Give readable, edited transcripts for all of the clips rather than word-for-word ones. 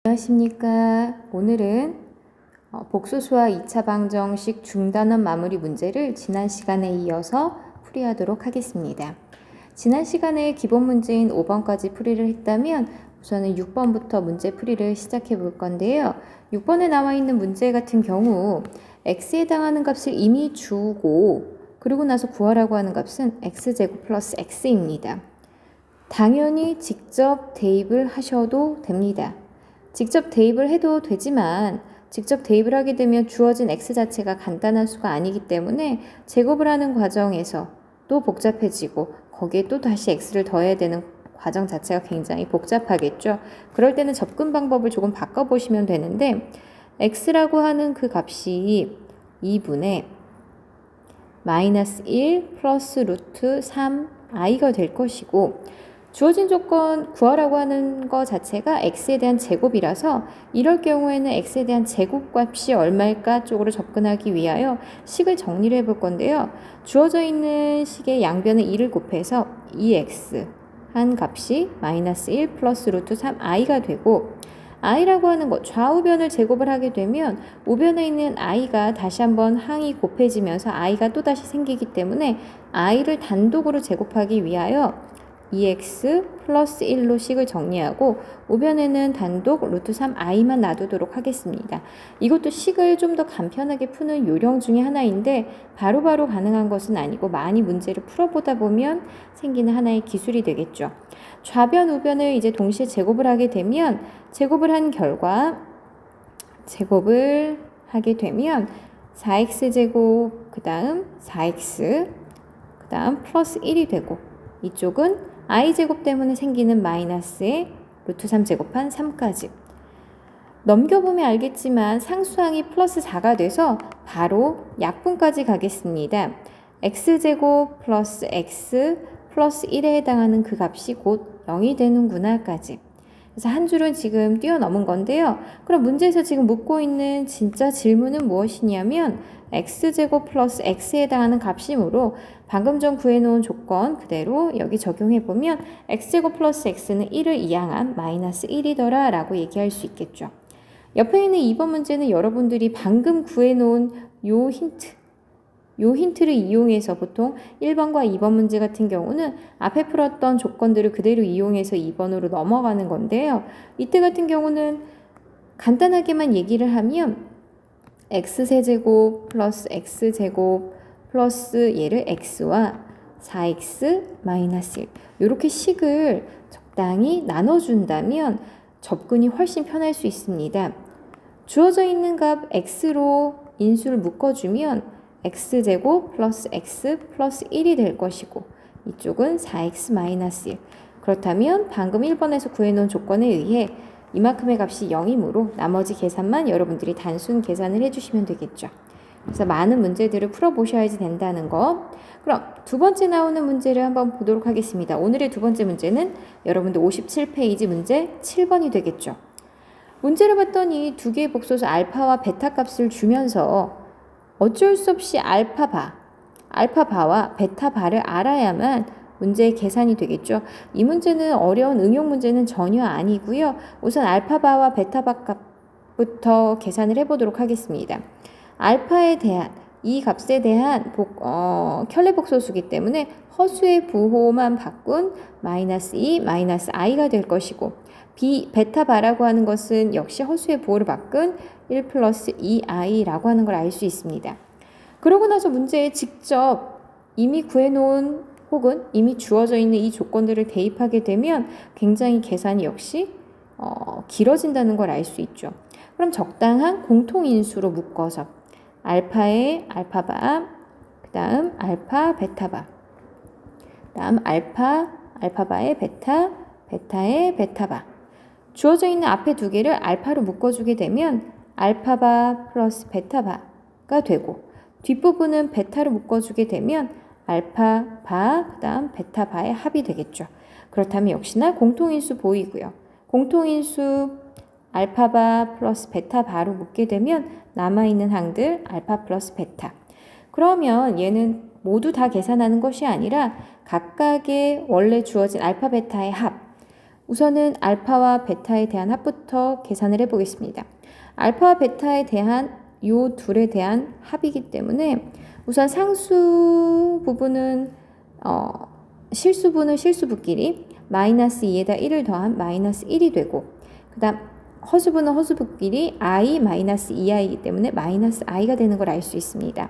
안녕하십니까. 오늘은 복소수와 2차 방정식 중단원 마무리 문제를 지난 시간에 이어서 풀이하도록 하겠습니다. 지난 시간에 기본 문제인 5번까지 풀이를 했다면 우선은 6번부터 문제 풀이를 시작해 볼 건데요. 6번에 나와 있는 문제 같은 경우 x에 해당하는 값을 이미 주고 그리고 나서 구하라고 하는 값은 x제곱 플러스 x입니다. 당연히 직접 대입을 하셔도 됩니다. 직접 대입을 해도 되지만 직접 대입을 하게 되면 주어진 x 자체가 간단한 수가 아니기 때문에 제곱을 하는 과정에서 또 복잡해지고 거기에 또 다시 x를 더해야 되는 과정 자체가 굉장히 복잡하겠죠. 그럴 때는 접근 방법을 조금 바꿔보시면 되는데 x라고 하는 그 값이 2분의 마이너스 1 플러스 루트 3i가 될 것이고 주어진 조건 구하라고 하는 거 자체가 x에 대한 제곱이라서 이럴 경우에는 x에 대한 제곱값이 얼마일까 쪽으로 접근하기 위하여 식을 정리를 해볼 건데요. 주어져 있는 식의 양변에 2를 곱해서 2x 한 값이 마이너스 1 플러스 루트 3i가 되고 i라고 하는 것 좌우변을 제곱을 하게 되면 우변에 있는 i가 다시 한번 항이 곱해지면서 i가 또다시 생기기 때문에 i를 단독으로 제곱하기 위하여 2x 플러스 1로 식을 정리하고 우변에는 단독 루트 3i만 놔두도록 하겠습니다. 이것도 식을 좀 더 간편하게 푸는 요령 중에 하나인데 바로바로 가능한 것은 아니고 많이 문제를 풀어보다 보면 생기는 하나의 기술이 되겠죠. 좌변 우변을 이제 동시에 제곱을 하게 되면 제곱을 한 결과 제곱을 하게 되면 4x제곱 그 다음 4x 그 다음 플러스 1이 되고 이쪽은 i제곱 때문에 생기는 마이너스에 루트 3 제곱한 3까지 넘겨보면 알겠지만 상수항이 플러스 4가 돼서 바로 약분까지 가겠습니다. x제곱 플러스 x 플러스 1에 해당하는 그 값이 곧 0이 되는구나까지. 그래서 한 줄은 지금 뛰어넘은 건데요. 그럼 문제에서 지금 묻고 있는 진짜 질문은 무엇이냐면 x제곱 플러스 x에 해당하는 값이므로 방금 전 구해놓은 조건 그대로 여기 적용해보면 x제곱 플러스 x는 1을 이항한 마이너스 1이더라 라고 얘기할 수 있겠죠. 옆에 있는 2번 문제는 여러분들이 방금 구해놓은 요 힌트를 이용해서 보통 1번과 2번 문제 같은 경우는 앞에 풀었던 조건들을 그대로 이용해서 2번으로 넘어가는 건데요. 이때 같은 경우는 간단하게만 얘기를 하면 x세제곱 플러스 x제곱 플러스 얘를 x와 4x 마이너스 1 이렇게 식을 적당히 나눠준다면 접근이 훨씬 편할 수 있습니다. 주어져 있는 값 x로 인수를 묶어주면 x제곱 플러스 x 플러스 1이 될 것이고 이쪽은 4x 마이너스 1 그렇다면 방금 1번에서 구해놓은 조건에 의해 이만큼의 값이 0이므로 나머지 계산만 여러분들이 단순 계산을 해주시면 되겠죠. 그래서 많은 문제들을 풀어보셔야지 된다는 거. 그럼 두 번째 나오는 문제를 한번 보도록 하겠습니다. 오늘의 두 번째 문제는 여러분들 57페이지 문제 7번이 되겠죠. 문제를 봤더니 두 개의 복소수 알파와 베타 값을 주면서 어쩔 수 없이 알파바와 베타바를 알아야만 문제의 계산이 되겠죠. 이 문제는 어려운 응용 문제는 전혀 아니고요. 우선 알파바와 베타바 값부터 계산을 해보도록 하겠습니다. 알파에 대한 이 값에 대한 켤레 복소수기 때문에 허수의 부호만 바꾼 마이너스 2 마이너스 i가 될 것이고 베타바라고 하는 것은 역시 허수의 부호를 바꾼 1 플러스 2i라고 하는 걸 알 수 있습니다. 그러고 나서 문제에 직접 이미 구해놓은 혹은 이미 주어져 있는 이 조건들을 대입하게 되면 굉장히 계산이 역시 길어진다는 걸 알 수 있죠. 그럼 적당한 공통인수로 묶어서 알파의 알파바, 그 다음 알파 베타바, 그 다음 알파바의 베타, 베타의 베타바 주어져 있는 앞에 두 개를 알파로 묶어주게 되면 알파바 플러스 베타바가 되고 뒷부분은 베타로 묶어주게 되면 알파바 그 다음 베타바의 합이 되겠죠. 그렇다면 역시나 공통인수 보이고요. 공통인수 알파바 플러스 베타바로 묶게 되면 남아있는 항들 알파 플러스 베타. 그러면 얘는 모두 다 계산하는 것이 아니라 각각의 원래 주어진 알파 베타의 합 우선은 알파와 베타에 대한 합부터 계산을 해보겠습니다. 알파와 베타에 대한 요 둘에 대한 합이기 때문에 우선 상수 부분은 실수분은 실수부끼리 마이너스 2에다 1을 더한 마이너스 1이 되고, 그 다음 허수분은 허수부끼리 i 마이너스 2i이기 때문에 마이너스 i가 되는 걸 알 수 있습니다.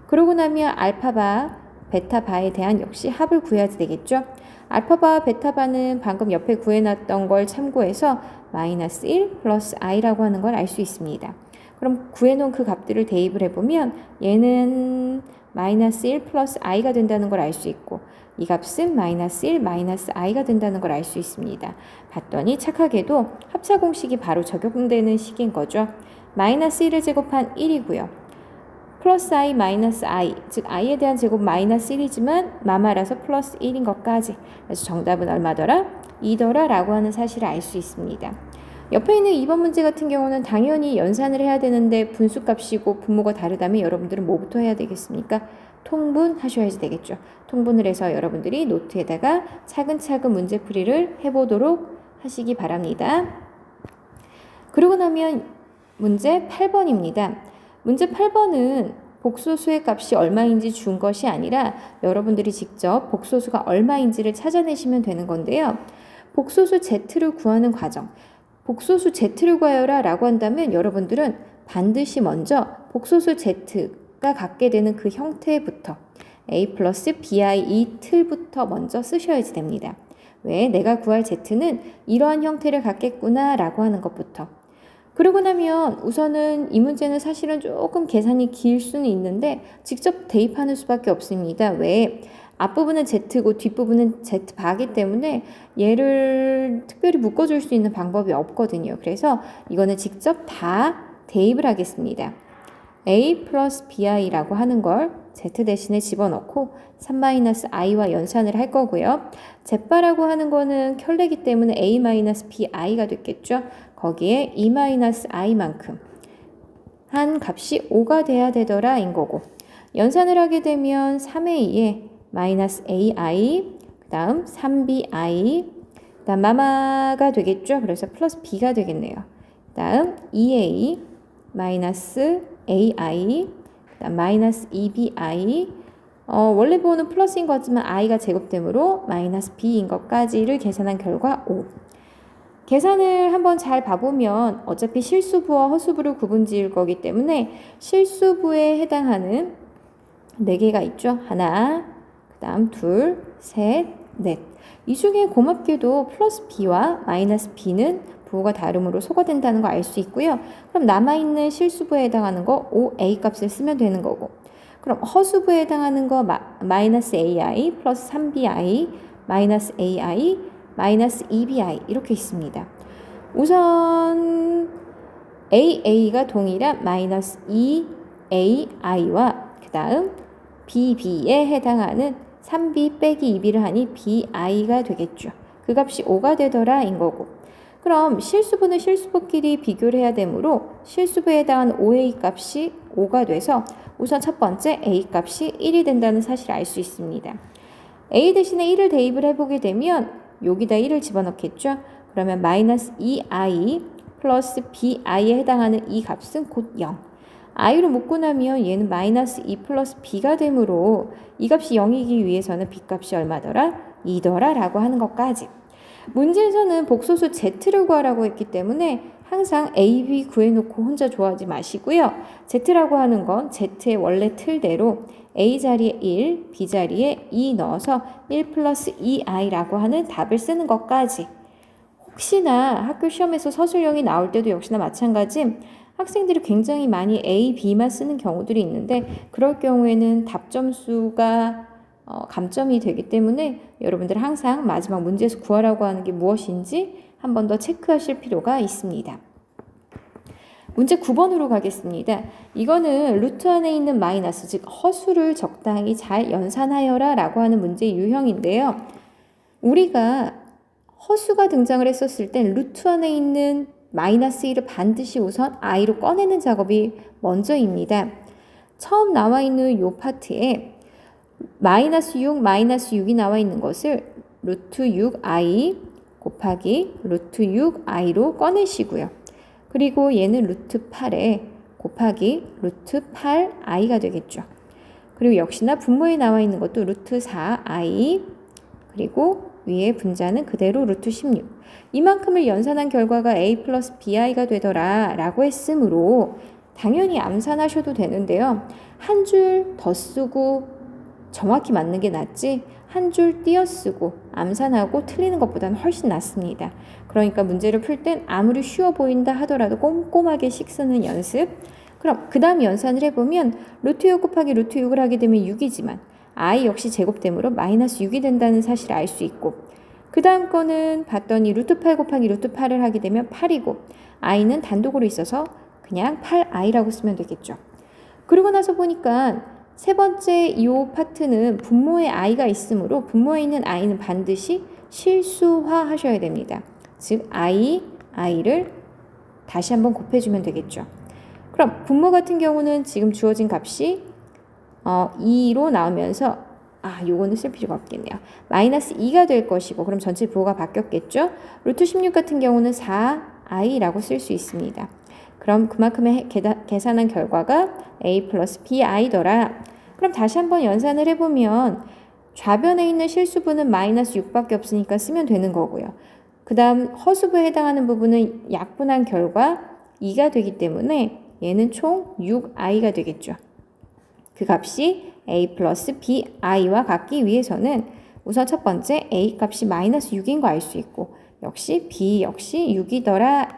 그러고 나면 알파바, 베타바에 대한 역시 합을 구해야 되겠죠. 알파바, 베타바는 방금 옆에 구해놨던 걸 참고해서 마이너스 1 플러스 i라고 하는 걸 알 수 있습니다. 그럼 구해놓은 그 값들을 대입을 해보면 얘는 마이너스 1 플러스 i가 된다는 걸 알 수 있고, 이 값은 마이너스 1 마이너스 i가 된다는 걸 알 수 있습니다. 봤더니 착하게도 합차 공식이 바로 적용되는 식인 거죠. 마이너스 1을 제곱한 1이고요. 플러스 i 마이너스 i, 즉 i에 대한 제곱 마이너스 1이지만 마마라서 플러스 1인 것까지. 그래서 정답은 얼마더라? 2더라 라고 하는 사실을 알 수 있습니다. 옆에 있는 2번 문제 같은 경우는 당연히 연산을 해야 되는데 분수값이고 분모가 다르다면 여러분들은 뭐부터 해야 되겠습니까? 통분하셔야지 되겠죠. 통분을 해서 여러분들이 노트에다가 차근차근 문제풀이를 해보도록 하시기 바랍니다. 그러고 나면 문제 8번입니다. 문제 8번은 복소수의 값이 얼마인지 준 것이 아니라 여러분들이 직접 복소수가 얼마인지를 찾아내시면 되는 건데요. 복소수 Z를 구하는 과정, 복소수 Z를 구하여라 라고 한다면 여러분들은 반드시 먼저 복소수 Z가 갖게 되는 그 형태부터 A 플러스 BI 이 틀부터 먼저 쓰셔야지 됩니다. 왜? 내가 구할 Z는 이러한 형태를 갖겠구나 라고 하는 것부터. 그러고 나면 우선은 이 문제는 사실은 조금 계산이 길 수는 있는데 직접 대입하는 수밖에 없습니다. 왜? 앞부분은 Z고 뒷부분은 Z바기 때문에 얘를 특별히 묶어줄 수 있는 방법이 없거든요. 그래서 이거는 직접 다 대입을 하겠습니다. A 플러스 BI라고 하는 걸 Z 대신에 집어넣고 3-i와 연산을 할 거고요. Z바라고 하는 거는 켤레기 때문에 A-BI가 됐겠죠. 거기에 2-i만큼 한 값이 5가 돼야 되더라 인 거고, 연산을 하게 되면 3의 2에 마이너스 AI, 그 다음 3BI, 그 다음 마마가 되겠죠. 그래서 플러스 B가 되겠네요. 그 다음 2A, 마이너스 AI, 그 다음 마이너스 2BI, 원래 부호는 플러스인 거지만 i가 제곱됨으로 마이너스 b인 것까지를 계산한 결과 5. 계산을 한번 잘 봐보면 어차피 실수부와 허수부를 구분지을 거기 때문에 실수부에 해당하는 4개가 있죠. 하나, 그 다음 둘, 셋, 넷. 이 중에 고맙게도 플러스 b와 마이너스 b는 부호가 다름으로 소거된다는 거 알 수 있고요. 그럼 남아있는 실수부에 해당하는 거 5a 값을 쓰면 되는 거고, 그럼 허수부에 해당하는 거 마이너스 ai 플러스 3bi 마이너스 ai 마이너스 2bi 이렇게 있습니다. 우선 AA가 동일한 마이너스 2AI와 그 다음 BB에 해당하는 3B 빼기 2B를 하니 BI가 되겠죠. 그 값이 5가 되더라 인 거고, 그럼 실수부는 실수부끼리 비교를 해야 되므로 실수부에 해당하는 5A 값이 5가 돼서 우선 첫 번째 A 값이 1이 된다는 사실을 알 수 있습니다. A 대신에 1을 대입을 해보게 되면 여기다 1을 집어넣겠죠. 그러면 마이너스 2i 플러스 bi에 해당하는 이 값은 곧 0. i로 묶고 나면 얘는 마이너스 2 플러스 b가 되므로 이 값이 0이기 위해서는 b 값이 얼마더라? 2더라 라고 하는 것까지. 문제에서는 복소수 z를 구하라고 했기 때문에 항상 a, b 구해놓고 혼자 좋아하지 마시고요. z라고 하는 건 z의 원래 틀대로 a 자리에 1, b 자리에 2 넣어서 1 플러스 2i라고 하는 답을 쓰는 것까지. 혹시나 학교 시험에서 서술형이 나올 때도 역시나 마찬가지 학생들이 굉장히 많이 A, B만 쓰는 경우들이 있는데 그럴 경우에는 답 점수가 감점이 되기 때문에 여러분들 항상 마지막 문제에서 구하라고 하는 게 무엇인지 한 번 더 체크하실 필요가 있습니다. 문제 9번으로 가겠습니다. 이거는 루트 안에 있는 마이너스, 즉 허수를 적당히 잘 연산하여라 라고 하는 문제의 유형인데요. 우리가 허수가 등장을 했었을 땐 루트 안에 있는 마이너스 1을 반드시 우선 i로 꺼내는 작업이 먼저입니다. 처음 나와 있는 이 파트에 마이너스 6, 마이너스 6이 나와 있는 것을 루트 6i 곱하기 루트 6i로 꺼내시고요. 그리고 얘는 루트 8에 곱하기 루트 8i가 되겠죠. 그리고 역시나 분모에 나와 있는 것도 루트 4i 그리고 위에 분자는 그대로 루트 16. 이만큼을 연산한 결과가 a 플러스 bi가 되더라 라고 했으므로 당연히 암산하셔도 되는데요. 한 줄 더 쓰고 정확히 맞는 게 낫지 한 줄 띄어쓰고 암산하고 틀리는 것보다는 훨씬 낫습니다. 그러니까 문제를 풀 땐 아무리 쉬워 보인다 하더라도 꼼꼼하게 씩 쓰는 연습. 그럼 그 다음 연산을 해보면 루트 6 곱하기 루트 6을 하게 되면 6이지만 i 역시 제곱됨으로 마이너스 6이 된다는 사실을 알 수 있고 그 다음 거는 봤더니 루트 8 곱하기 루트 8을 하게 되면 8이고 i는 단독으로 있어서 그냥 8i라고 쓰면 되겠죠. 그러고 나서 보니까 세 번째 이 파트는 분모에 i가 있으므로 분모에 있는 i는 반드시 실수화 하셔야 됩니다. 즉 i를 다시 한번 곱해주면 되겠죠. 그럼 분모 같은 경우는 지금 주어진 값이 2로 나오면서 요거는 쓸 필요가 없겠네요. 마이너스 2가 될 것이고 그럼 전체 부호가 바뀌었겠죠. 루트 16 같은 경우는 4i라고 쓸 수 있습니다. 그럼 그만큼의 계산한 결과가 a 플러스 bi더라. 그럼 다시 한번 연산을 해보면 좌변에 있는 실수분은 마이너스 6밖에 없으니까 쓰면 되는 거고요. 그 다음 허수부에 해당하는 부분은 약분한 결과 2가 되기 때문에 얘는 총 6i가 되겠죠. 그 값이 a 플러스 bi와 같기 위해서는 우선 첫 번째 a 값이 마이너스 6인 거 알 수 있고 역시 b 역시 6이더라.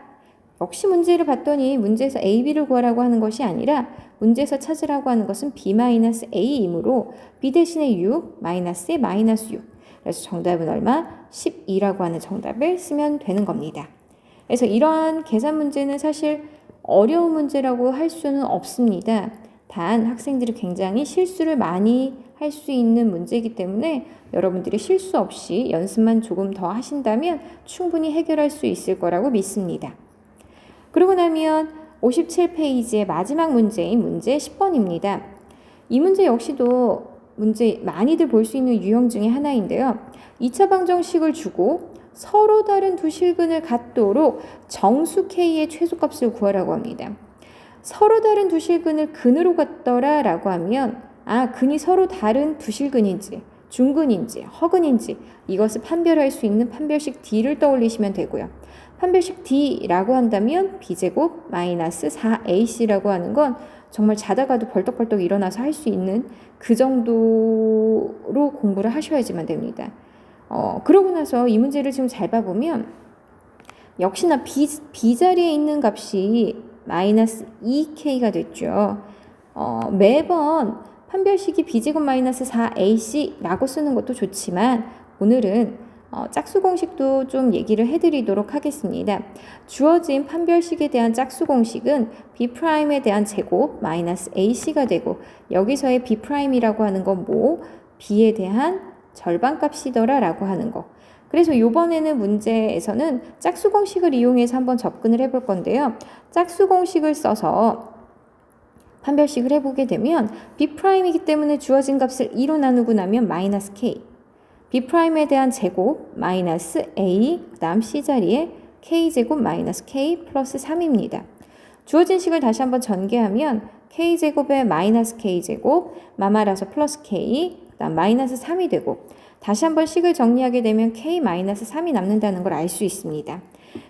역시 문제를 봤더니 문제에서 a, b를 구하라고 하는 것이 아니라 문제에서 찾으라고 하는 것은 b-a이므로 b 대신에 6, 마이너스에 마이너스 6. 그래서 정답은 얼마? 12라고 하는 정답을 쓰면 되는 겁니다. 그래서 이러한 계산 문제는 사실 어려운 문제라고 할 수는 없습니다. 단 학생들이 굉장히 실수를 많이 할 수 있는 문제이기 때문에 여러분들이 실수 없이 연습만 조금 더 하신다면 충분히 해결할 수 있을 거라고 믿습니다. 그러고 나면 57페이지의 마지막 문제인 문제 10번입니다. 이 문제 역시도 문제 많이들 볼 수 있는 유형 중에 하나인데요. 2차 방정식을 주고 서로 다른 두 실근을 갖도록 정수 K의 최소값을 구하라고 합니다. 서로 다른 두 실근을 근으로 갖더라 라고 하면 근이 서로 다른 두 실근인지 중근인지 허근인지 이것을 판별할 수 있는 판별식 D를 떠올리시면 되고요. 판별식 D라고 한다면 B제곱 마이너스 4AC라고 하는 건 정말 자다가도 벌떡벌떡 일어나서 할 수 있는 그 정도로 공부를 하셔야지만 됩니다. 그러고 나서 이 문제를 지금 잘 봐보면 역시나 B자리에 있는 값이 마이너스 2K가 됐죠. 매번 판별식이 B제곱 마이너스 4AC라고 쓰는 것도 좋지만 오늘은 짝수 공식도 좀 얘기를 해드리도록 하겠습니다. 주어진 판별식에 대한 짝수 공식은 B'에 대한 제곱 마이너스 AC가 되고 여기서의 B'이라고 하는 건 B에 대한 절반값이더라 라고 하는 거. 그래서 이번에는 문제에서는 짝수 공식을 이용해서 한번 접근을 해볼 건데요. 짝수 공식을 써서 판별식을 해보게 되면 B'이기 때문에 주어진 값을 2로 나누고 나면 마이너스 K B'에 대한 제곱 마이너스 A 그 다음 C자리에 K제곱 마이너스 K 플러스 3입니다. 주어진 식을 다시 한번 전개하면 K제곱에 마이너스 K제곱 마마라서 플러스 K 그 다음 마이너스 3이 되고 다시 한번 식을 정리하게 되면 K 마이너스 3이 남는다는 걸 알 수 있습니다.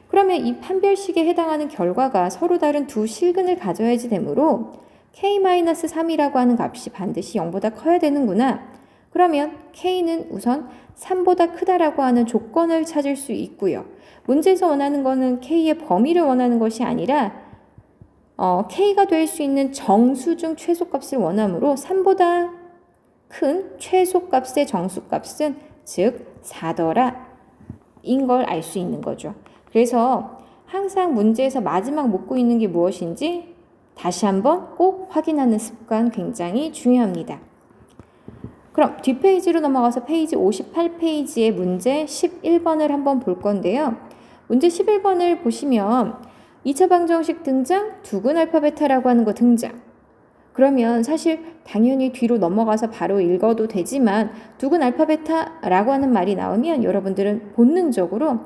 그러면 이 판별식에 해당하는 결과가 서로 다른 두 실근을 가져야지 되므로 K 마이너스 3이라고 하는 값이 반드시 0보다 커야 되는구나. 그러면 K는 우선 3보다 크다라고 하는 조건을 찾을 수 있고요. 문제에서 원하는 것은 K의 범위를 원하는 것이 아니라 K가 될 수 있는 정수 중 최소값을 원하므로 3보다 큰 최소값의 정수값은 즉 4더라 인 걸 알 수 있는 거죠. 그래서 항상 문제에서 마지막 묻고 있는 게 무엇인지 다시 한번 꼭 확인하는 습관 굉장히 중요합니다. 그럼 뒷페이지로 넘어가서 페이지 58페이지의 문제 11번을 한번 볼 건데요. 문제 11번을 보시면 2차 방정식 등장, 두근 알파 베타라고 하는 거 등장. 그러면 사실 당연히 뒤로 넘어가서 바로 읽어도 되지만 두근 알파 베타라고 하는 말이 나오면 여러분들은 본능적으로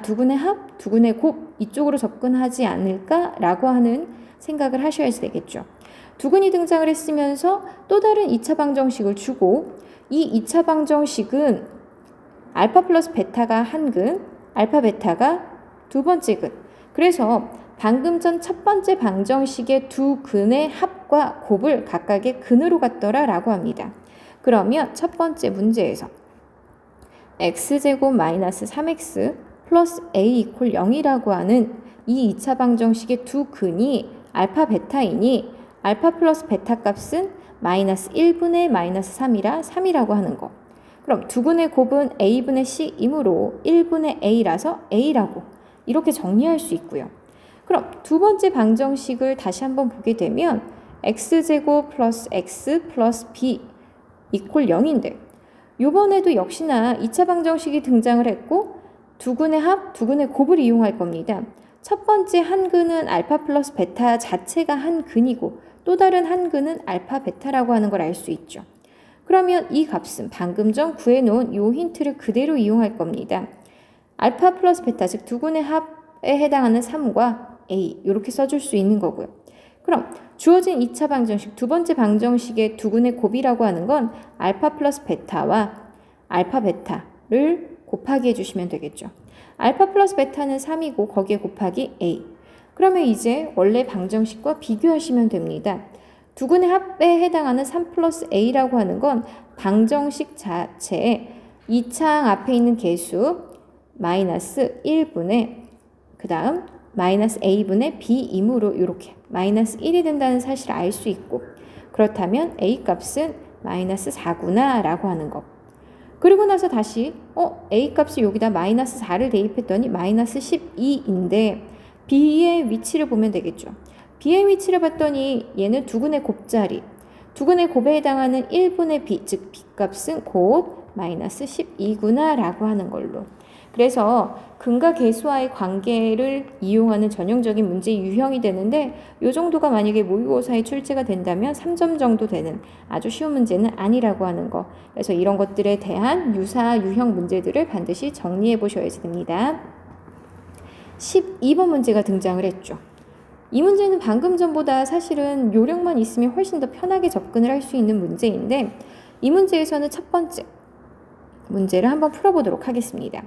두근의 합, 두근의 곱 이쪽으로 접근하지 않을까라고 하는 생각을 하셔야 되겠죠. 두근이 등장을 했으면서 또 다른 2차 방정식을 주고 이 2차 방정식은 알파 플러스 베타가 한 근, 알파 베타가 두 번째 근. 그래서 방금 전 첫 번째 방정식의 두 근의 합과 곱을 각각의 근으로 갖더라 라고 합니다. 그러면 첫 번째 문제에서 x제곱 마이너스 3x 플러스 a 이퀄 0이라고 하는 이 2차 방정식의 두 근이 알파 베타이니 알파 플러스 베타 값은 마이너스 1분의 마이너스 3이라 3이라고 하는 거. 그럼 두 근의 곱은 a분의 c이므로 1분의 a라서 a라고 이렇게 정리할 수 있고요. 그럼 두 번째 방정식을 다시 한번 보게 되면 x제곱 플러스 x 플러스 b 이퀄 0인데 이번에도 역시나 2차 방정식이 등장을 했고 두 근의 합, 두 근의 곱을 이용할 겁니다. 첫 번째 한 근은 알파 플러스 베타 자체가 한 근이고 또 다른 한 근은 알파 베타라고 하는 걸 알 수 있죠. 그러면 이 값은 방금 전 구해놓은 이 힌트를 그대로 이용할 겁니다. 알파 플러스 베타 즉 두 근의 합에 해당하는 3과 a 이렇게 써줄 수 있는 거고요. 그럼 주어진 2차 방정식 두 번째 방정식의 두 근의 곱이라고 하는 건 알파 플러스 베타와 알파 베타를 곱하기 해주시면 되겠죠. 알파 플러스 베타는 3이고 거기에 곱하기 a. 그러면 이제 원래 방정식과 비교하시면 됩니다. 두 근의 합에 해당하는 3 플러스 a라고 하는 건 방정식 자체에 2창 앞에 있는 개수 마이너스 1분의 그 다음 마이너스 a분의 b이므로 이렇게 마이너스 1이 된다는 사실을 알 수 있고 그렇다면 a 값은 마이너스 4구나 라고 하는 거. 그리고 나서 다시 a 값을 여기다 마이너스 4를 대입했더니 마이너스 12인데 b의 위치를 보면 되겠죠. b의 위치를 봤더니 얘는 두 근의 곱자리, 두 근의 곱에 해당하는 1분의 b, 즉 b 값은 곧 마이너스 12구나 라고 하는 걸로. 그래서 근과 계수와의 관계를 이용하는 전형적인 문제 유형이 되는데 이 정도가 만약에 모의고사에 출제가 된다면 3점 정도 되는 아주 쉬운 문제는 아니라고 하는 거. 그래서 이런 것들에 대한 유사 유형 문제들을 반드시 정리해 보셔야 됩니다. 12번 문제가 등장을 했죠. 이 문제는 방금 전보다 사실은 요령만 있으면 훨씬 더 편하게 접근을 할 수 있는 문제인데 이 문제에서는 첫 번째 문제를 한번 풀어보도록 하겠습니다.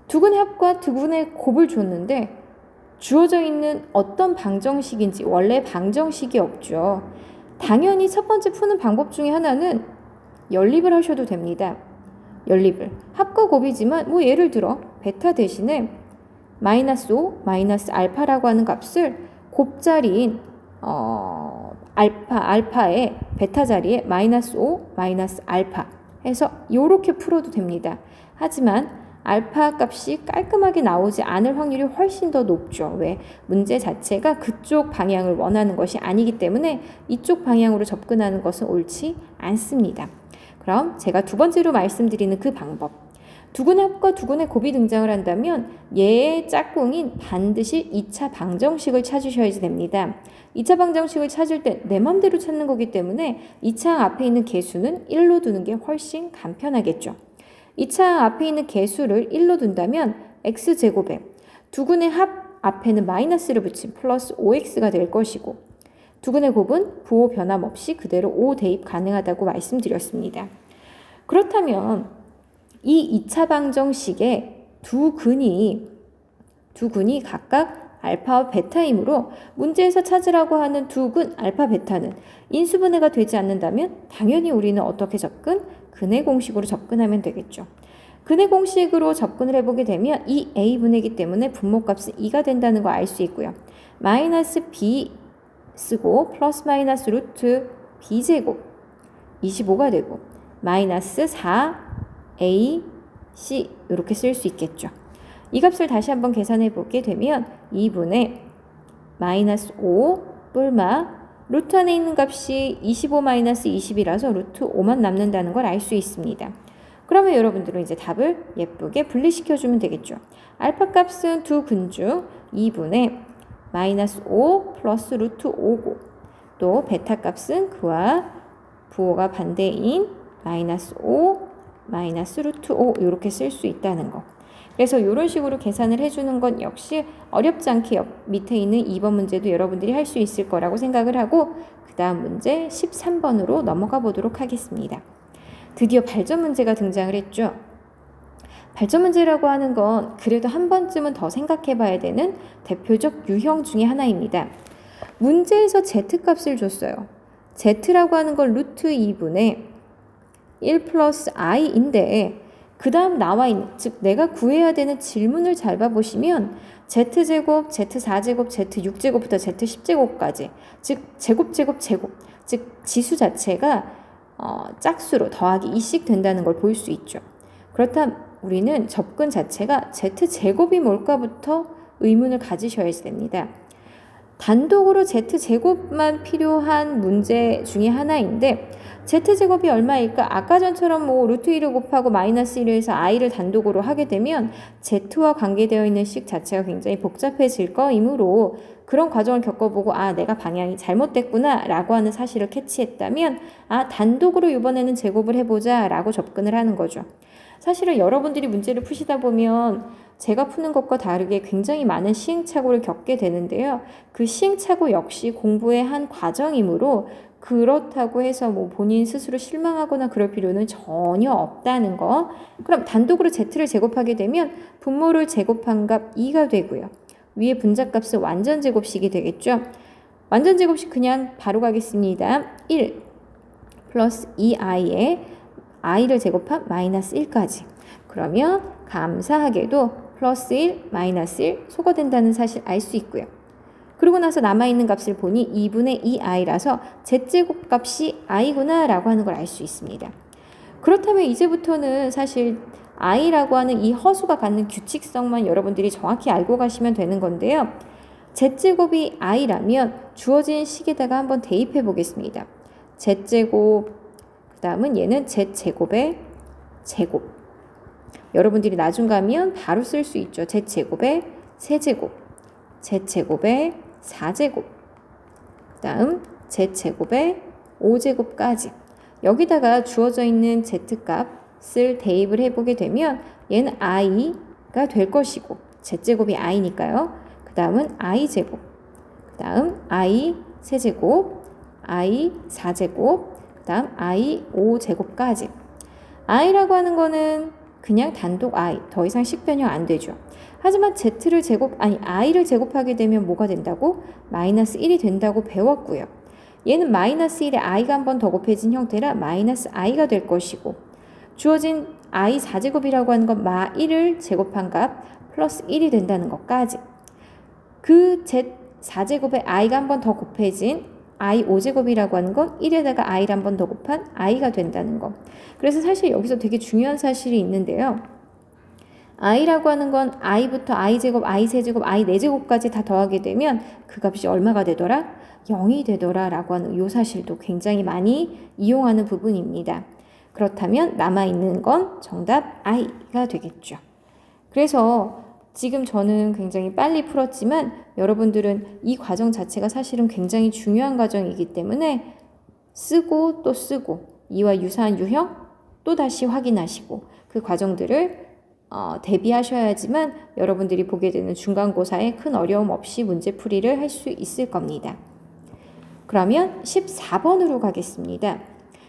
두 근의 합과 두 근의 곱을 줬는데 주어져 있는 어떤 방정식인지 원래 방정식이 없죠. 당연히 첫 번째 푸는 방법 중에 하나는 연립을 하셔도 됩니다. 연립을. 합과 곱이지만 예를 들어 베타 대신에 마이너스 5, 마이너스 알파라고 하는 값을 곱자리인 알파의 베타 자리에 마이너스 5, 마이너스 알파 해서 이렇게 풀어도 됩니다. 하지만 알파 값이 깔끔하게 나오지 않을 확률이 훨씬 더 높죠. 왜? 문제 자체가 그쪽 방향을 원하는 것이 아니기 때문에 이쪽 방향으로 접근하는 것은 옳지 않습니다. 그럼 제가 두 번째로 말씀드리는 그 방법. 두 근의 합과 두 근의 곱이 등장을 한다면 얘의 짝꿍인 반드시 2차 방정식을 찾으셔야 됩니다. 2차 방정식을 찾을 때 내 맘대로 찾는 거기 때문에 2창 앞에 있는 개수는 1로 두는 게 훨씬 간편하겠죠. 2창 앞에 있는 개수를 1로 둔다면 x제곱에 두 근의 합 앞에는 마이너스를 붙인 플러스 5x가 될 것이고 두 근의 곱은 부호 변함없이 그대로 5 대입 가능하다고 말씀드렸습니다. 그렇다면 이 2차 방정식의 두 근이 각각 알파와 베타이므로 문제에서 찾으라고 하는 두 근 알파 베타는 인수분해가 되지 않는다면 당연히 우리는 어떻게 접근? 근의 공식으로 접근하면 되겠죠. 근의 공식으로 접근을 해보게 되면 이 a분의이기 때문에 분모값은 2가 된다는 거 알 수 있고요. 마이너스 b 쓰고 플러스 마이너스 루트 b제곱 25가 되고 마이너스 4a c 이렇게 쓸 수 있겠죠. 이 값을 다시 한번 계산해 보게 되면 2분의 마이너스 5 뿔마 루트 안에 있는 값이 25 마이너스 20이라서 루트 5만 남는다는 걸 알 수 있습니다. 그러면 여러분들은 이제 답을 예쁘게 분리시켜주면 되겠죠. 알파 값은 두 근 중 2분의 마이너스 5 플러스 루트 5고 또 베타 값은 그와 부호가 반대인 마이너스 5, 마이너스 루트 5 이렇게 쓸 수 있다는 거. 그래서 이런 식으로 계산을 해주는 건 역시 어렵지 않게 밑에 있는 2번 문제도 여러분들이 할 수 있을 거라고 생각을 하고 그 다음 문제 13번으로 넘어가 보도록 하겠습니다. 드디어 발전 문제가 등장을 했죠. 발전 문제라고 하는 건 그래도 한 번쯤은 더 생각해 봐야 되는 대표적 유형 중에 하나입니다. 문제에서 z값을 줬어요. z라고 하는 건 루트 2분의 1 플러스 i인데 그 다음 나와 있는, 즉 내가 구해야 되는 질문을 잘 봐보시면 z제곱, z4제곱, z6제곱부터 z10제곱까지 즉 제곱, 즉 지수 자체가 짝수로 더하기 2씩 된다는 걸 볼 수 있죠. 그렇다면 우리는 접근 자체가 z제곱이 뭘까부터 의문을 가지셔야 됩니다. 단독으로 z제곱만 필요한 문제 중에 하나인데 z제곱이 얼마일까? 아까 전처럼 루트 1을 곱하고 마이너스 1을 해서 i를 단독으로 하게 되면 z와 관계되어 있는 식 자체가 굉장히 복잡해질 거이므로 그런 과정을 겪어보고 내가 방향이 잘못됐구나 라고 하는 사실을 캐치했다면 단독으로 이번에는 제곱을 해보자 라고 접근을 하는 거죠. 사실은 여러분들이 문제를 푸시다 보면 제가 푸는 것과 다르게 굉장히 많은 시행착오를 겪게 되는데요. 그 시행착오 역시 공부의 한 과정이므로 그렇다고 해서 본인 스스로 실망하거나 그럴 필요는 전혀 없다는 거. 그럼 단독으로 z를 제곱하게 되면 분모를 제곱한 값 2가 되고요. 위에 분자값은 완전 제곱식이 되겠죠. 완전 제곱식 그냥 바로 가겠습니다. 1 플러스 2i에 i를 제곱한 마이너스 1까지. 그러면 감사하게도 플러스 1, 마이너스 1 소거된다는 사실 알 수 있고요. 그러고 나서 남아있는 값을 보니 2분의 2i라서 z제곱 값이 i구나 라고 하는 걸 알 수 있습니다. 그렇다면 이제부터는 사실 i라고 하는 이 허수가 갖는 규칙성만 여러분들이 정확히 알고 가시면 되는 건데요. z제곱이 i라면 주어진 식에다가 한번 대입해 보겠습니다. z제곱, 그 다음은 얘는 z제곱의 제곱. 여러분들이 나중 가면 바로 쓸 수 있죠. z제곱의 세제곱, z제곱의 4제곱, 그 다음 z제곱의 5제곱까지 여기다가 주어져 있는 z값을 대입을 해보게 되면 얘는 i가 될 것이고 z제곱이 i니까요. 그 다음은 i제곱, 그 다음 i 세제곱, i 4제곱, 그 다음 i 5제곱까지. i라고 하는 거는 그냥 단독 i, 더 이상 식 변형 안 되죠. 하지만 i를 제곱하게 되면 뭐가 된다고? 마이너스 1이 된다고 배웠고요. 얘는 마이너스 1에 i가 한 번 더 곱해진 형태라 마이너스 i가 될 것이고 주어진 i 4제곱이라고 하는 건 마 1을 제곱한 값 플러스 1이 된다는 것까지 그 z 4제곱에 i가 한 번 더 곱해진 i 5제곱이라고 하는 건 1에다가 i를 한 번 더 곱한 i가 된다는 거. 그래서 사실 여기서 되게 중요한 사실이 있는데요. i라고 하는 건 i부터 i제곱, i세제곱, i4제곱까지 다 더하게 되면 그 값이 얼마가 되더라? 0이 되더라 라고 하는 이 사실도 굉장히 많이 이용하는 부분입니다. 그렇다면 남아있는 건 정답 i가 되겠죠. 그래서 지금 저는 굉장히 빨리 풀었지만 여러분들은 이 과정 자체가 사실은 굉장히 중요한 과정이기 때문에 쓰고 또 쓰고 이와 유사한 유형 또 다시 확인하시고 그 과정들을 대비하셔야지만 여러분들이 보게 되는 중간고사에 큰 어려움 없이 문제풀이를 할 수 있을 겁니다. 그러면 14번으로 가겠습니다.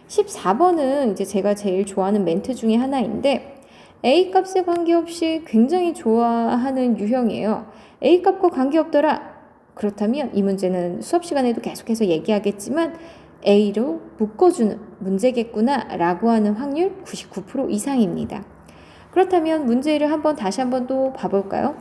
14번은 이제 제가 제일 좋아하는 멘트 중에 하나인데 A값에 관계없이 굉장히 좋아하는 유형이에요. A값과 관계없더라. 그렇다면 이 문제는 수업 시간에도 계속해서 얘기하겠지만 A로 묶어주는 문제겠구나 라고 하는 확률 99% 이상입니다. 그렇다면 문제를 다시 한번 또 봐볼까요?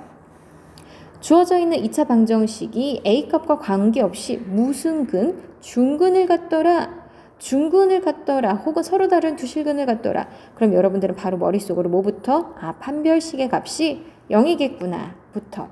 주어져 있는 2차 방정식이 A값과 관계없이 무슨 근, 중근을 갖더라, 중근을 갖더라, 혹은 서로 다른 두 실근을 갖더라. 그럼 여러분들은 바로 머릿속으로 뭐부터? 판별식의 값이 0이겠구나 부터.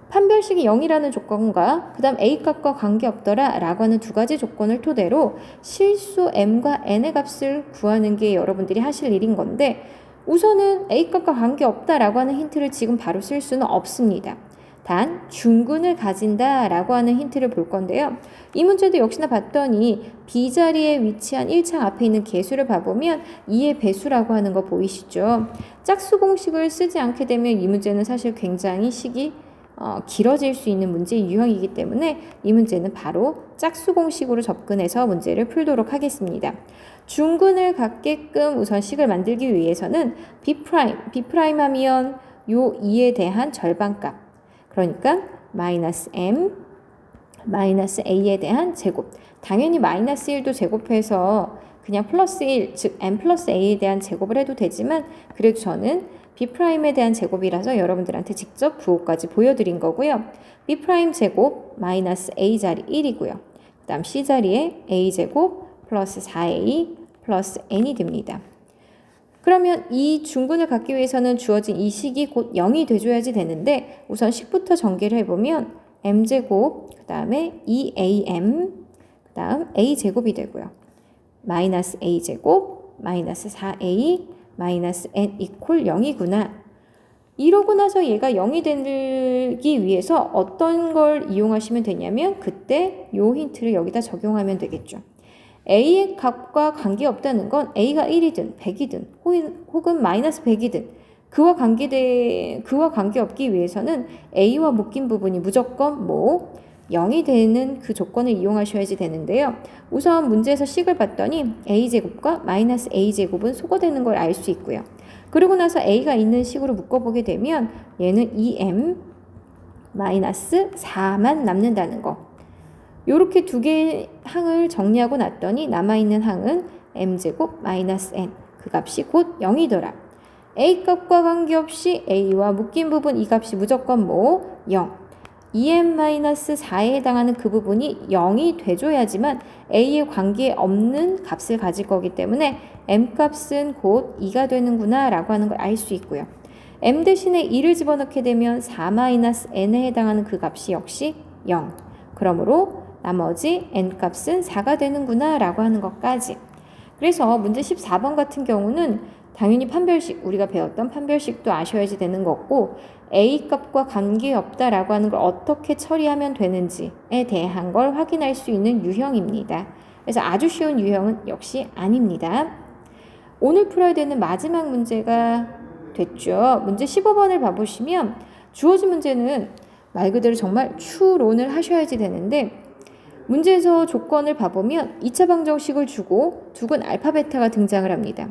판별식이 0이라는 조건과 그 다음 A값과 관계없더라 라고 하는 두 가지 조건을 토대로 실수 m과 n의 값을 구하는 게 여러분들이 하실 일인 건데 우선은 A값과 관계없다라고 하는 힌트를 지금 바로 쓸 수는 없습니다. 단 중근을 가진다 라고 하는 힌트를 볼 건데요. 이 문제도 역시나 봤더니 B자리에 위치한 1창 앞에 있는 개수를 봐보면 2의 배수라고 하는 거 보이시죠? 짝수 공식을 쓰지 않게 되면 이 문제는 사실 굉장히 식이 길어질 수 있는 문제의 유형이기 때문에 이 문제는 바로 짝수 공식으로 접근해서 문제를 풀도록 하겠습니다. 중근을 갖게끔 우선 식을 만들기 위해서는 B' 하면 요 2에 대한 절반값, 그러니까 마이너스 m 마이너스 a에 대한 제곱, 당연히 마이너스 1도 제곱해서 그냥 플러스 1, 즉 m 플러스 a에 대한 제곱을 해도 되지만 그래도 저는 B'에 대한 제곱이라서 여러분들한테 직접 부호까지 보여드린 거고요. B' 제곱 마이너스 a자리 1이고요. 그 다음 C자리에 a제곱 플러스 4a 플러스 n이 됩니다. 그러면 이 중근을 갖기 위해서는 주어진 이 식이 곧 0이 돼줘야지 되는데 우선 식부터 전개를 해보면 m제곱, 그 다음에 2am, 그 다음 a제곱이 되고요. 마이너스 a제곱, 마이너스 4a, 마이너스 n 이퀄 0이구나. 이러고 나서 얘가 0이 되기 위해서 어떤 걸 이용하시면 되냐면 그때 요 힌트를 여기다 적용하면 되겠죠. a의 값과 관계없다는 건 a가 1이든 100이든 혹은 마이너스 100이든 그와 관계없기 위해서는 a와 묶인 부분이 무조건 0이 되는 그 조건을 이용하셔야지 되는데요. 우선 문제에서 식을 봤더니 a제곱과 마이너스 a제곱은 소거되는 걸 알 수 있고요. 그리고 나서 a가 있는 식으로 묶어보게 되면 얘는 2m 마이너스 4만 남는다는 거. 요렇게 두 개의 항을 정리하고 났더니 남아있는 항은 m제곱 마이너스 n, 그 값이 곧 0이더라. a 값과 관계없이 a와 묶인 부분 이 값이 무조건 0. 2m-4에 해당하는 그 부분이 0이 돼줘야지만 a에 관계없는 값을 가질 거기 때문에 m 값은 곧 2가 되는구나 라고 하는 걸 알 수 있고요. m 대신에 2를 집어넣게 되면 4-n에 해당하는 그 값이 역시 0. 그러므로 나머지 n 값은 4가 되는구나 라고 하는 것까지. 그래서 문제 14번 같은 경우는 당연히 판별식, 우리가 배웠던 판별식도 아셔야지 되는 거고 a 값과 관계없다라고 하는 걸 어떻게 처리하면 되는지에 대한 걸 확인할 수 있는 유형입니다. 그래서 아주 쉬운 유형은 역시 아닙니다. 오늘 풀어야 되는 마지막 문제가 됐죠. 문제 15번을 봐보시면 주어진 문제는 말 그대로 정말 추론을 하셔야지 되는데 문제에서 조건을 봐보면 2차 방정식을 주고 두근 알파 베타가 등장을 합니다.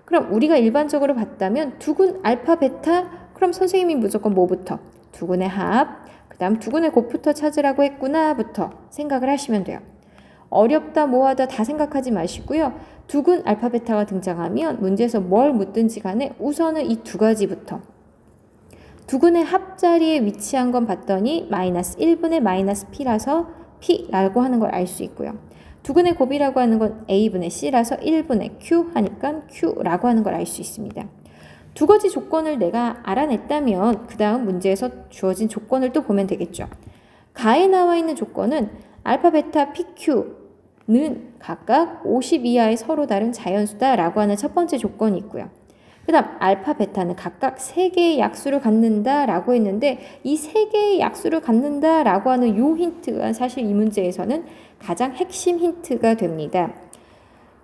그럼 우리가 일반적으로 봤다면 두근 알파 베타, 그럼 선생님이 무조건 뭐부터? 두근의 합, 그 다음 두근의 곱부터 찾으라고 했구나부터 생각을 하시면 돼요. 어렵다 뭐하다 다 생각하지 마시고요. 두근 알파 베타가 등장하면 문제에서 뭘 묻든지 간에 우선은 이 두 가지부터. 두근의 합자리에 위치한 건 봤더니 마이너스 1분의 마이너스 p라서 p라고 하는 걸 알 수 있고요. 두근의 곱이라고 하는 건 a분의 c라서 1분의 q 하니까 q라고 하는 걸 알 수 있습니다. 두 가지 조건을 내가 알아냈다면 그 다음 문제에서 주어진 조건을 또 보면 되겠죠. 가에 나와 있는 조건은 알파, 베타, pq는 각각 50 이하의 서로 다른 자연수다라고 하는 첫 번째 조건이 있고요. 그 다음 알파, 베타는 각각 3개의 약수를 갖는다라고 했는데 이 3개의 약수를 갖는다라고 하는 요 힌트가 사실 이 문제에서는 가장 핵심 힌트가 됩니다.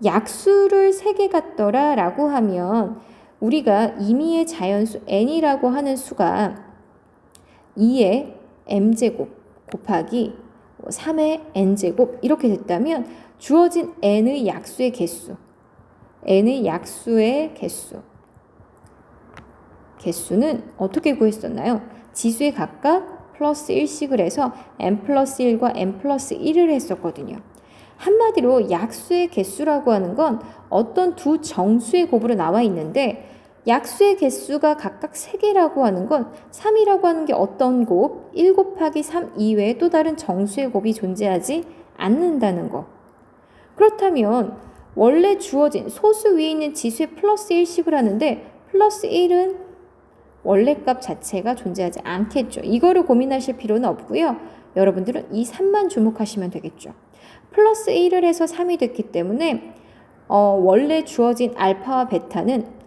약수를 3개 갖더라라고 하면 우리가 임의의 자연수 n이라고 하는 수가 2의 m제곱 곱하기 3의 n제곱 이렇게 됐다면 주어진 n의 약수의 개수는 어떻게 구했었나요? 지수에 각각 플러스 1씩을 해서 n 플러스 1과 n 플러스 1을 했었거든요. 한마디로 약수의 개수라고 하는 건 어떤 두 정수의 곱으로 나와 있는데 약수의 개수가 각각 3개라고 하는 건 3이라고 하는 게 어떤 곱? 1 곱하기 3 이외에 또 다른 정수의 곱이 존재하지 않는다는 거. 그렇다면 원래 주어진 소수 위에 있는 지수에 플러스 1씩을 하는데 플러스 1은 원래 값 자체가 존재하지 않겠죠. 이거를 고민하실 필요는 없고요. 여러분들은 이 3만 주목하시면 되겠죠. 플러스 1을 해서 3이 됐기 때문에 원래 주어진 알파와 베타는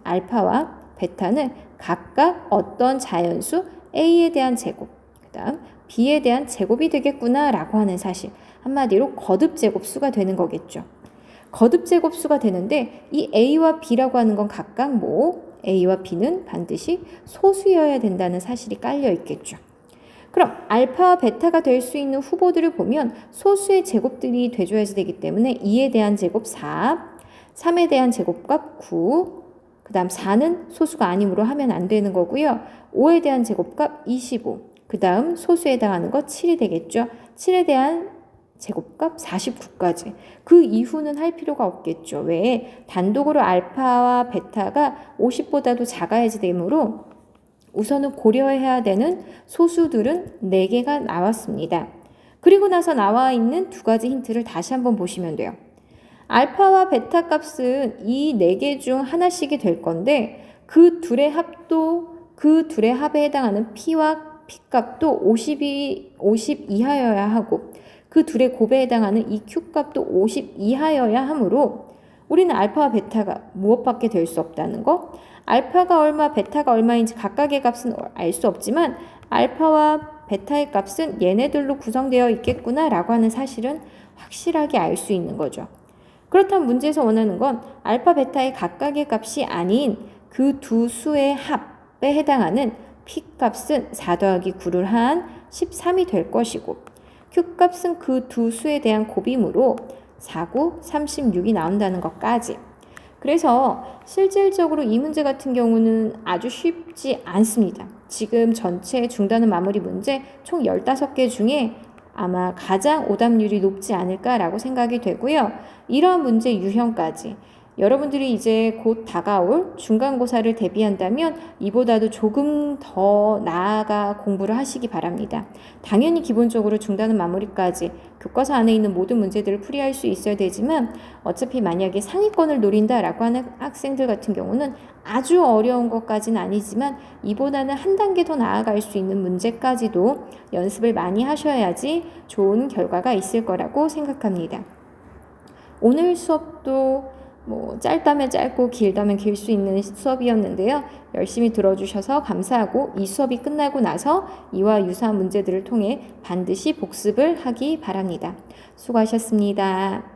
각각 어떤 자연수 a에 대한 제곱, 그 그다음 B에 대한 제곱이 되겠구나 라고 하는 사실. 한마디로 거듭 제곱수가 되는 거겠죠. 거듭 제곱수가 되는데 이 A와 B라고 하는 건 각각 A와 B는 반드시 소수여야 된다는 사실이 깔려 있겠죠. 그럼 알파와 베타가 될 수 있는 후보들을 보면 소수의 제곱들이 돼줘야지 되기 때문에 2에 대한 제곱 4, 3에 대한 제곱값 9, 그 다음 4는 소수가 아니므로 하면 안 되는 거고요. 5에 대한 제곱값 25, 그 다음 소수에 해당하는 거 7이 되겠죠. 7에 대한 제곱값 49까지. 그 이후는 할 필요가 없겠죠. 왜? 단독으로 알파와 베타가 50보다도 작아야지 되므로 우선은 고려해야 되는 소수들은 4개가 나왔습니다. 그리고 나서 나와 있는 두 가지 힌트를 다시 한번 보시면 돼요. 알파와 베타 값은 이 4개 중 하나씩이 될 건데 그 둘의 합에 해당하는 P와 P 값도 50 이하여야 하고 그 둘의 곱에 해당하는 이 Q 값도 50 이하여야 하므로 우리는 알파와 베타가 무엇밖에 될 수 없다는 거. 알파가 얼마, 베타가 얼마인지 각각의 값은 알 수 없지만 알파와 베타의 값은 얘네들로 구성되어 있겠구나 라고 하는 사실은 확실하게 알 수 있는 거죠. 그렇다면 문제에서 원하는 건 알파, 베타의 각각의 값이 아닌 그 두 수의 합에 해당하는 P 값은 4 더하기 9를 한 13이 될 것이고 Q 값은 그 두 수에 대한 곱이므로 4, 9, 36이 나온다는 것까지. 그래서 실질적으로 이 문제 같은 경우는 아주 쉽지 않습니다. 지금 전체 중단원 마무리 문제 총 15개 중에 아마 가장 오답률이 높지 않을까라고 생각이 되고요. 이러한 문제 유형까지 여러분들이 이제 곧 다가올 중간고사를 대비한다면 이보다도 조금 더 나아가 공부를 하시기 바랍니다. 당연히 기본적으로 중단원 마무리까지 교과서 안에 있는 모든 문제들을 풀이할 수 있어야 되지만 어차피 만약에 상위권을 노린다라고 하는 학생들 같은 경우는 아주 어려운 것까지는 아니지만 이보다는 한 단계 더 나아갈 수 있는 문제까지도 연습을 많이 하셔야지 좋은 결과가 있을 거라고 생각합니다. 오늘 수업도 짧다면 짧고 길다면 길 수 있는 수업이었는데요. 열심히 들어주셔서 감사하고 이 수업이 끝나고 나서 이와 유사한 문제들을 통해 반드시 복습을 하기 바랍니다. 수고하셨습니다.